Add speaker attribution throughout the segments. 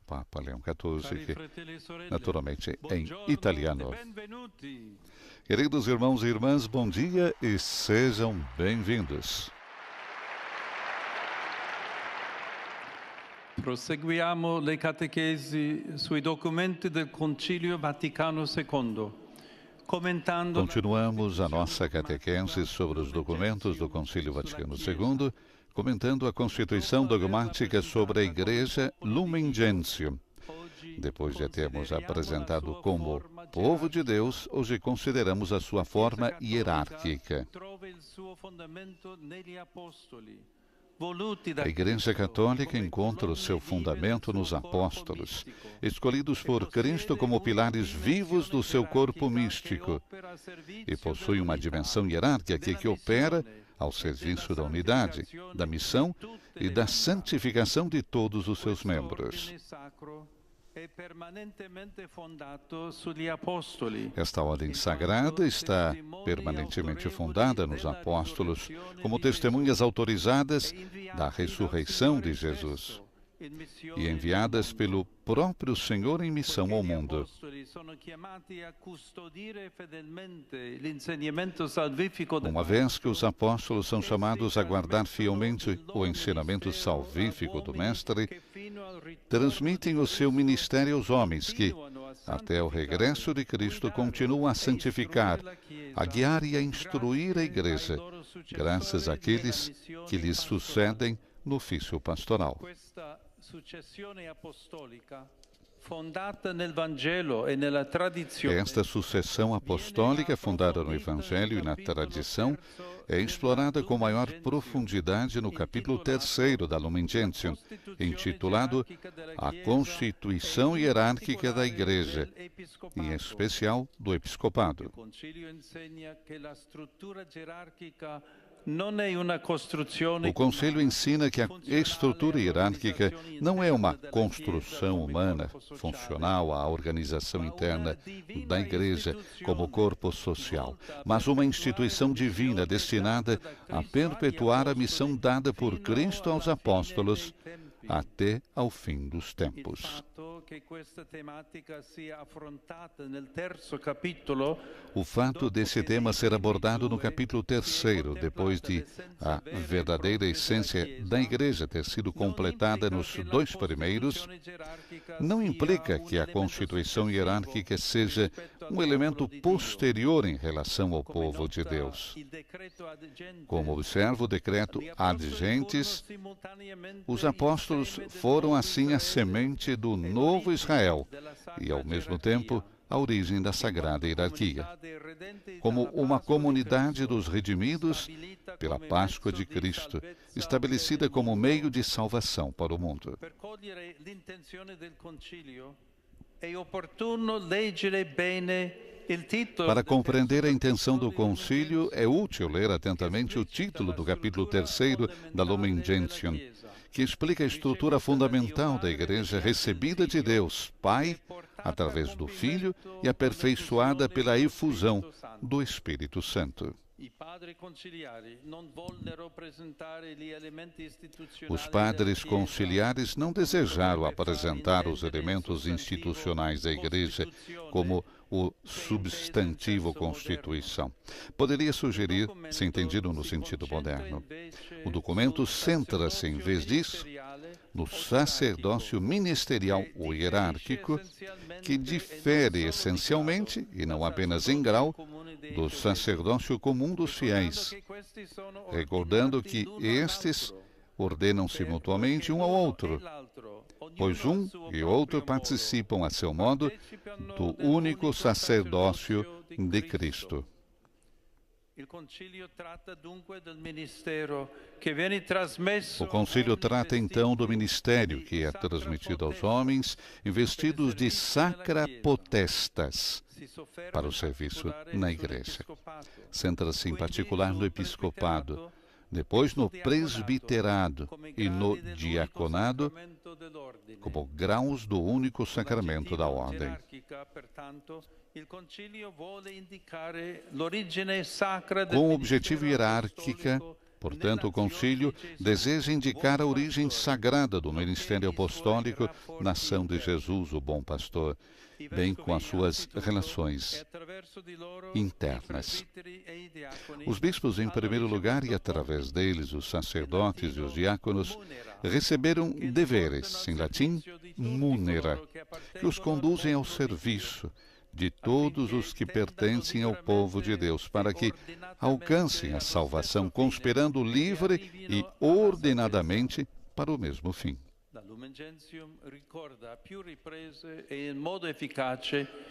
Speaker 1: Papa Leão XIV, que naturalmente em italiano. Queridos irmãos e irmãs, bom dia e sejam bem-vindos.
Speaker 2: Proseguiamo le catechesi sui documenti del Concilio Vaticano II.
Speaker 1: Continuamos a nossa catequese sobre os documentos do Concílio Vaticano II, comentando a Constituição dogmática sobre a Igreja Lumen Gentium. Depois de termos apresentado como povo de Deus, hoje consideramos a sua forma hierárquica. A Igreja Católica encontra o seu fundamento nos apóstolos, escolhidos por Cristo como pilares vivos do seu corpo místico, e possui uma dimensão hierárquica que opera ao serviço da unidade, da missão e da santificação de todos os seus membros. Esta ordem sagrada está permanentemente fundada nos apóstolos como testemunhas autorizadas da ressurreição de Jesus e enviadas pelo próprio Senhor em missão ao mundo. Uma vez que os apóstolos são chamados a guardar fielmente o ensinamento salvífico do Mestre, transmitem o seu ministério aos homens que, até o regresso de Cristo, continuam a santificar, a guiar e a instruir a Igreja, graças àqueles que lhes sucedem no ofício pastoral. Esta sucessão apostólica, fundada no Evangelho e na tradição, é explorada com maior profundidade no capítulo 3 da Lumen Gentium, intitulado A Constituição Hierárquica da Igreja, em especial do Episcopado. O Conselho ensina que a estrutura hierárquica não é uma construção humana funcional à organização interna da Igreja como corpo social, mas uma instituição divina destinada a perpetuar a missão dada por Cristo aos apóstolos até ao fim dos tempos. O fato desse tema ser abordado no capítulo 3, depois de a verdadeira essência da Igreja ter sido completada nos 2 primeiros, não implica que a constituição hierárquica seja um elemento posterior em relação ao povo de Deus. Como observa o decreto ad gentes, os apóstolos foram assim a semente do novo Israel e, ao mesmo tempo, a origem da sagrada hierarquia, como uma comunidade dos redimidos pela Páscoa de Cristo, estabelecida como meio de salvação para o mundo. Para compreender a intenção do concílio, é útil ler atentamente o título do capítulo 3 da Lumen Gentium, que explica a estrutura fundamental da Igreja recebida de Deus, Pai, através do Filho e aperfeiçoada pela efusão do Espírito Santo. Os padres conciliares não desejaram apresentar os elementos institucionais da Igreja como o substantivo Constituição. Poderia sugerir, se entendido no sentido moderno. O documento centra-se, em vez disso, no sacerdócio ministerial ou hierárquico, que difere essencialmente, e não apenas em grau, do sacerdócio comum dos fiéis, recordando que estes ordenam-se mutuamente um ao outro, pois um e outro participam a seu modo do único sacerdócio de Cristo. O concílio trata então do ministério que é transmitido aos homens investidos de sacra potestas para o serviço na Igreja. Centra-se em particular no episcopado, depois no presbiterado e no diaconado, como graus do único sacramento da ordem. Com o objetivo hierárquico, Portanto, o concílio deseja indicar a origem sagrada do ministério apostólico na ação de Jesus, o bom pastor, bem com as suas relações internas. Os bispos, em primeiro lugar, e através deles os sacerdotes e os diáconos, receberam deveres, em latim, munera, que os conduzem ao serviço de todos os que pertencem ao povo de Deus, para que alcancem a salvação, conspirando livre e ordenadamente para o mesmo fim.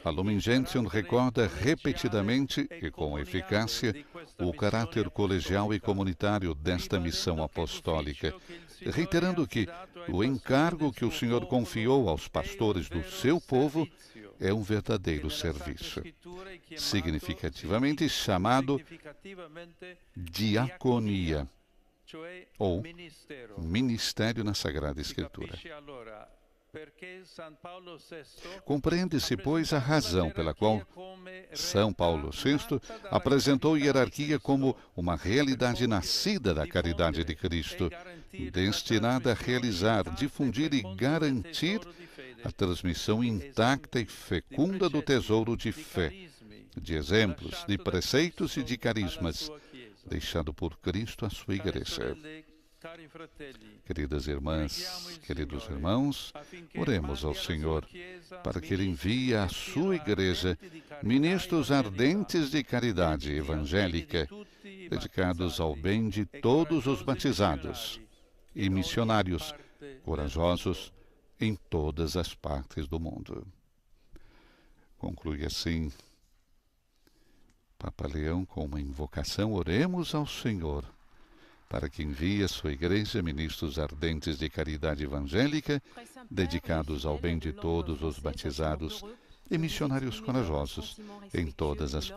Speaker 1: A Lumen Gentium recorda repetidamente e com eficácia o caráter colegial e comunitário desta missão apostólica, reiterando que o encargo que o Senhor confiou aos pastores do seu povo é um verdadeiro serviço, significativamente chamado diaconia, ou ministério na Sagrada Escritura. Compreende-se, pois, a razão pela qual São Paulo VI apresentou a hierarquia como uma realidade nascida da caridade de Cristo, destinada a realizar, difundir e garantir a transmissão intacta e fecunda do tesouro de fé, de exemplos, de preceitos e de carismas, deixado por Cristo à sua Igreja. Queridas irmãs, queridos irmãos, oremos ao Senhor para que Ele envie à sua Igreja ministros ardentes de caridade evangélica, dedicados ao bem de todos os batizados, e missionários corajosos em todas as partes do mundo. Conclui assim Papa Leão com uma invocação: oremos ao Senhor para que envie à sua Igreja ministros ardentes de caridade evangélica, dedicados ao bem de todos os batizados e missionários corajosos em todas as partes.